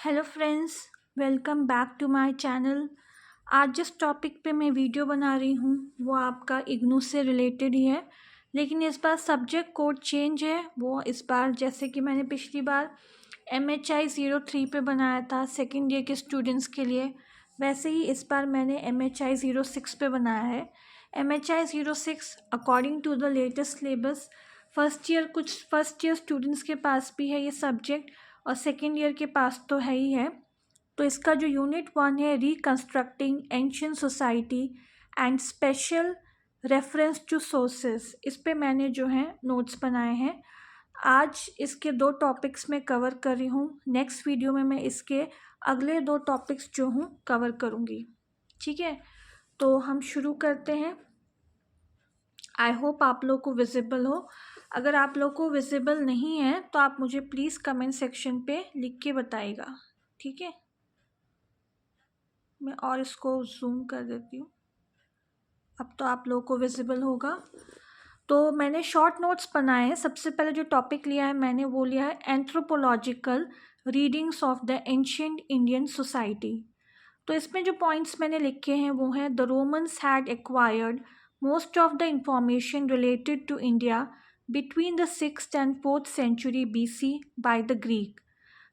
Hello friends, welcome back to my channel. आज जिस topic पे मैं वीडियो बना रही हूँ वो आपका इग्नू से रिलेटेड ही है, लेकिन इस बार सब्जेक्ट कोड चेंज है। वो इस बार जैसे कि मैंने पिछली बार MHI 03 पे बनाया था सेकेंड ईयर के स्टूडेंट्स के लिए, वैसे ही इस बार मैंने MHI 06 पे बनाया है। MHI 06 according to the latest syllabus first year students के पास भी है ये सब्जेक्ट और सेकेंड ईयर के पास तो है ही है। तो इसका जो यूनिट 1 है, reconstructing ancient society and special reference to sources, इस पे मैंने जो है नोट्स बनाए हैं। आज इसके 2 टॉपिक्स मैं कवर कर रही हूँ। नेक्स्ट वीडियो में मैं इसके अगले 2 टॉपिक्स जो हूँ कवर करूँगी। ठीक है, तो हम शुरू करते हैं। आई होप आप लोग को विजिबल हो। अगर आप लोग को विजिबल नहीं है तो आप मुझे प्लीज़ कमेंट सेक्शन पे लिख के बताइएगा। ठीक है, मैं और इसको जूम कर देती हूँ। अब तो आप लोगों को विजिबल होगा। तो मैंने शॉर्ट नोट्स बनाए हैं। सबसे पहले जो टॉपिक लिया है मैंने वो लिया है anthropological readings of the ancient Indian society. तो इसमें जो पॉइंट्स मैंने लिखे हैं वो हैं the Romans had acquired most of the information related to India between the 6th and 4th century BC by the Greek.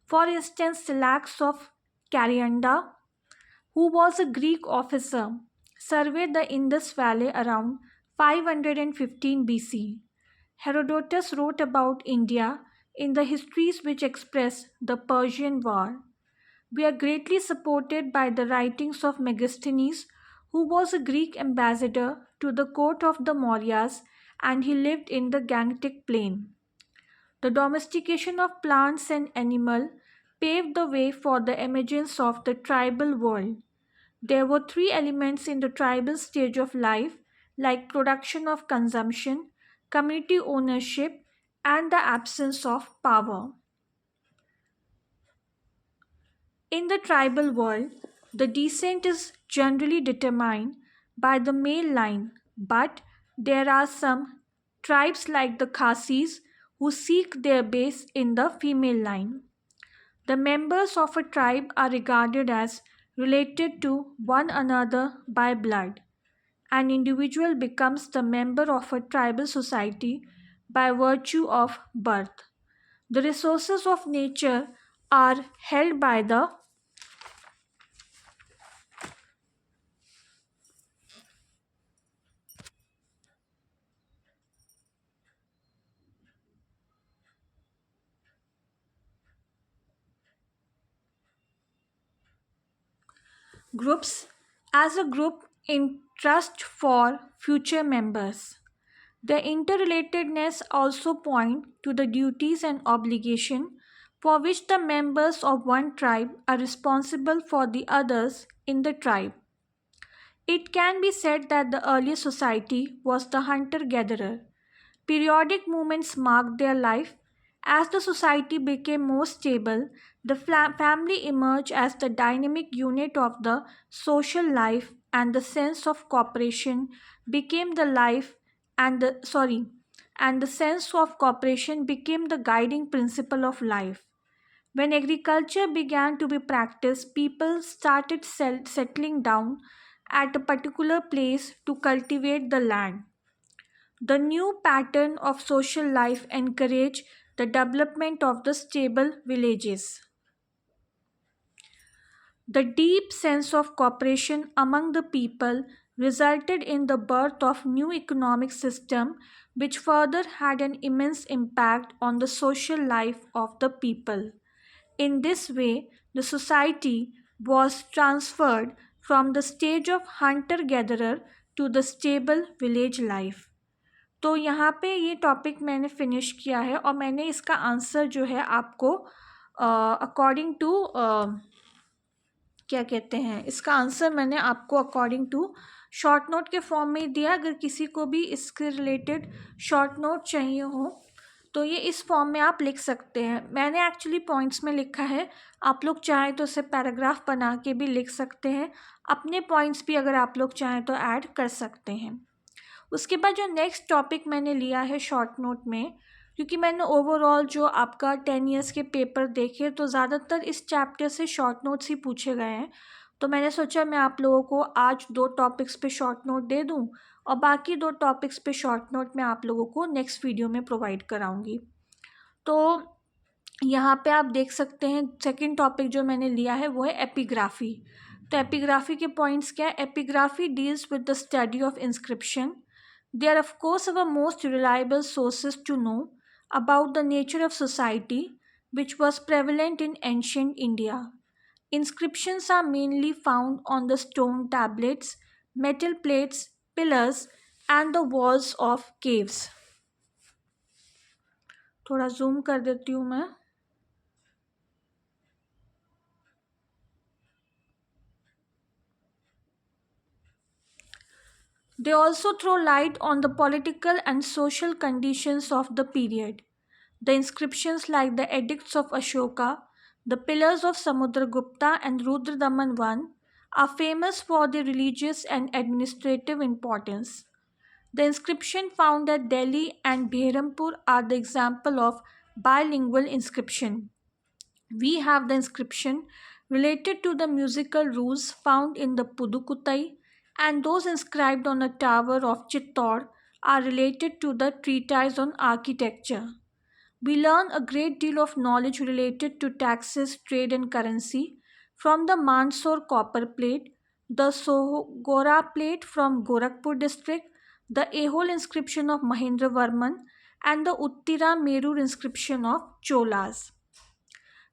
For instance, Syllax of Carianda, who was a Greek officer, surveyed the Indus Valley around 515 BC. Herodotus wrote about India in the histories which express the Persian War. We are greatly supported by the writings of Megasthenes, who was a Greek ambassador to the court of the Mauryas, and he lived in the Gangetic plain. The domestication of plants and animals paved the way for the emergence of the tribal world. There were 3 elements in the tribal stage of life, like production of consumption, community ownership, and the absence of power. In the tribal world, the descent is generally determined by the male line, but there are some tribes like the Khasis who seek their base in the female line. The members of a tribe are regarded as related to one another by blood. An individual becomes the member of a tribal society by virtue of birth. The resources of nature are held by the groups as a group in trust for future members. The interrelatedness also point to the duties and obligation for which the members of one tribe are responsible for the others in the tribe. It can be said that the early society was the hunter-gatherer. Periodic movements marked their life. As the society became more stable, the family emerged as the dynamic unit of the social life, and the sense of cooperation became the life and the sense of cooperation became the guiding principle of life. When agriculture began to be practiced, people started settling down at a particular place to cultivate the land. The new pattern of social life encouraged the development of the stable villages. The deep sense of cooperation among the people resulted in the birth of new economic system which further had an immense impact on the social life of the people. In this way, the society was transferred from the stage of hunter-gatherer to the stable village life. तो यहाँ पे ये topic मैंने finish किया है और मैंने इसका आंसर जो है आपको अकॉर्डिंग टू क्या कहते हैं, इसका आंसर मैंने आपको अकॉर्डिंग टू शॉर्ट नोट के फॉर्म में दिया। अगर किसी को भी इसके रिलेटेड शॉर्ट नोट चाहिए हो तो ये इस फॉर्म में आप लिख सकते हैं। मैंने एक्चुअली पॉइंट्स में लिखा है, आप लोग चाहें तो इसे पैराग्राफ बना के भी लिख सकते हैं। अपने पॉइंट्स भी अगर आप लोग चाहें तो ऐड कर सकते हैं। उसके बाद जो नेक्स्ट टॉपिक मैंने लिया है शॉर्ट नोट में क्योंकि मैंने ओवरऑल जो आपका 10 ईयर्स के पेपर देखे तो ज़्यादातर इस चैप्टर से शॉर्ट नोट्स ही पूछे गए हैं। तो मैंने सोचा मैं आप लोगों को आज 2 टॉपिक्स पे शॉर्ट नोट दे दूं और बाकी 2 टॉपिक्स पे शॉर्ट नोट मैं आप लोगों को नेक्स्ट वीडियो में प्रोवाइड कराऊंगी। तो यहाँ पे आप देख सकते हैं सेकंड टॉपिक जो मैंने लिया है वो है एपिग्राफी। तो एपिग्राफी के पॉइंट्स क्या है? Epigraphy deals with the study of inscription. They are of course our most reliable sources to know about the nature of society which was prevalent in ancient India. Inscriptions are mainly found on the stone tablets, metal plates, pillars, and the walls of caves. थोड़ा zoom कर देती हूँ मैं। They also throw light on the political and social conditions of the period. The inscriptions like the edicts of Ashoka, the pillars of Samudragupta and Rudradaman I are famous for their religious and administrative importance. The inscription found at Delhi and Behrampur are the example of bilingual inscription. We have the inscription related to the musical rules found in the Pudukuttai, and those inscribed on a tower of Chittor are related to the treatise on architecture. We learn a great deal of knowledge related to taxes, trade, and currency from the Mandsaur copper plate, the Sohgora plate from Gorakhpur district, the Ehol inscription of Mahendravarman, and the Uttira Merur inscription of Cholas.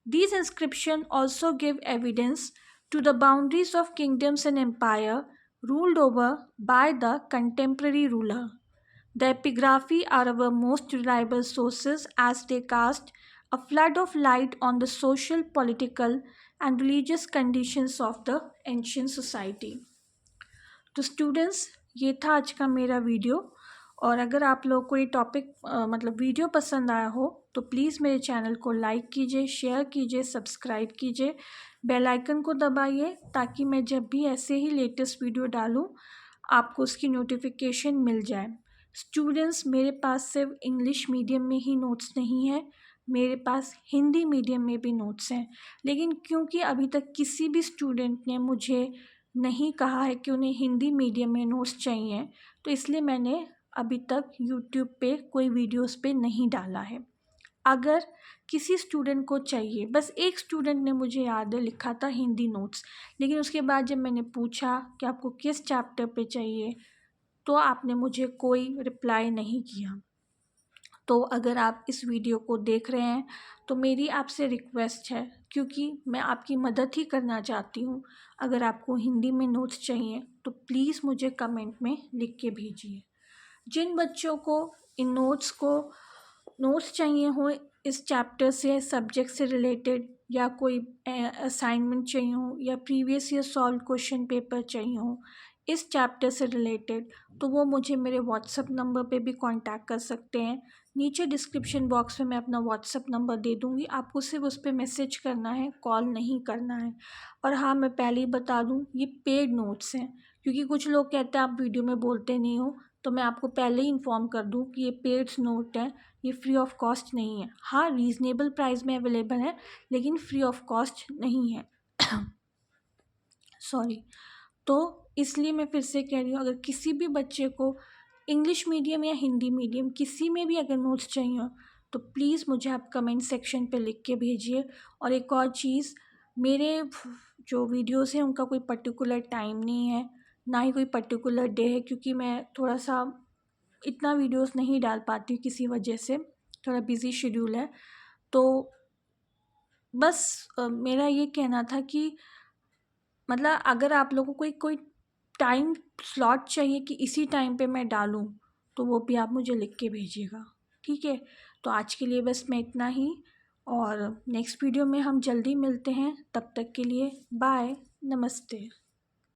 These inscriptions also give evidence to the boundaries of kingdoms and empire ruled over by the contemporary ruler. The epigraphy are our most reliable sources as they cast a flood of light on the social, political, and religious conditions of the ancient society. तो students, ये था आज का मेरा video. और अगर आप लोग को ये टॉपिक मतलब वीडियो पसंद आया हो तो प्लीज़ मेरे चैनल को लाइक कीजिए, शेयर कीजिए, सब्सक्राइब कीजिए, बेल आइकन को दबाइए ताकि मैं जब भी ऐसे ही लेटेस्ट वीडियो डालूँ आपको उसकी नोटिफिकेशन मिल जाए। स्टूडेंट्स, मेरे पास सिर्फ इंग्लिश मीडियम में ही नोट्स नहीं है, मेरे पास हिंदी मीडियम में भी नोट्स हैं। लेकिन क्योंकि अभी तक किसी भी स्टूडेंट ने मुझे नहीं कहा है कि उन्हें हिंदी मीडियम में नोट्स चाहिए, तो इसलिए मैंने अभी तक यूट्यूब पे कोई वीडियोस पे नहीं डाला है। अगर किसी स्टूडेंट को चाहिए, बस एक स्टूडेंट ने मुझे याद है लिखा था हिंदी नोट्स, लेकिन उसके बाद जब मैंने पूछा कि आपको किस चैप्टर पे चाहिए तो आपने मुझे कोई रिप्लाई नहीं किया। तो अगर आप इस वीडियो को देख रहे हैं तो मेरी आपसे रिक्वेस्ट है, क्योंकि मैं आपकी मदद ही करना चाहती हूँ, अगर आपको हिंदी में नोट्स चाहिए तो प्लीज़ मुझे कमेंट में लिख के भेजिए। जिन बच्चों को इन नोट्स चाहिए हो इस चैप्टर से, सब्जेक्ट से रिलेटेड, या कोई असाइनमेंट चाहिए हो या previous year solve question paper चाहिए हो इस चैप्टर से रिलेटेड, तो वो मुझे मेरे व्हाट्सएप नंबर पे भी कांटेक्ट कर सकते हैं। नीचे डिस्क्रिप्शन बॉक्स में मैं अपना व्हाट्सएप नंबर दे दूँगी, आपको सिर्फ उस पर मैसेज करना है, कॉल नहीं करना है। और हाँ, मैं पहले ही बता दूँ, ये पेड नोट्स हैं, क्योंकि कुछ लोग कहते हैं आप वीडियो में बोलते नहीं हो, तो मैं आपको पहले ही इन्फॉर्म कर दूं कि ये पेड नोट है, ये फ्री ऑफ कॉस्ट नहीं है। हाँ, रीज़नेबल प्राइस में अवेलेबल है लेकिन फ्री ऑफ कॉस्ट नहीं है। सॉरी। तो इसलिए मैं फिर से कह रही हूँ, अगर किसी भी बच्चे को इंग्लिश मीडियम या हिंदी मीडियम किसी में भी अगर नोट्स चाहिए हो तो प्लीज़ मुझे आप कमेंट सेक्शन पे लिख के भेजिए। और एक और चीज़, मेरे जो वीडियोस हैं उनका कोई पर्टिकुलर टाइम नहीं है, ना ही कोई पर्टिकुलर डे है, क्योंकि मैं थोड़ा सा इतना वीडियोस नहीं डाल पाती हूँ, किसी वजह से थोड़ा बिज़ी शेड्यूल है। तो बस मेरा ये कहना था कि मतलब अगर आप लोगों को कोई टाइम स्लॉट चाहिए कि इसी टाइम पे मैं डालूँ तो वो भी आप मुझे लिख के भेजिएगा, ठीक है। तो आज के लिए बस मैं इतना ही, और नेक्स्ट वीडियो में हम जल्दी मिलते हैं। तब तक के लिए बाय, नमस्ते।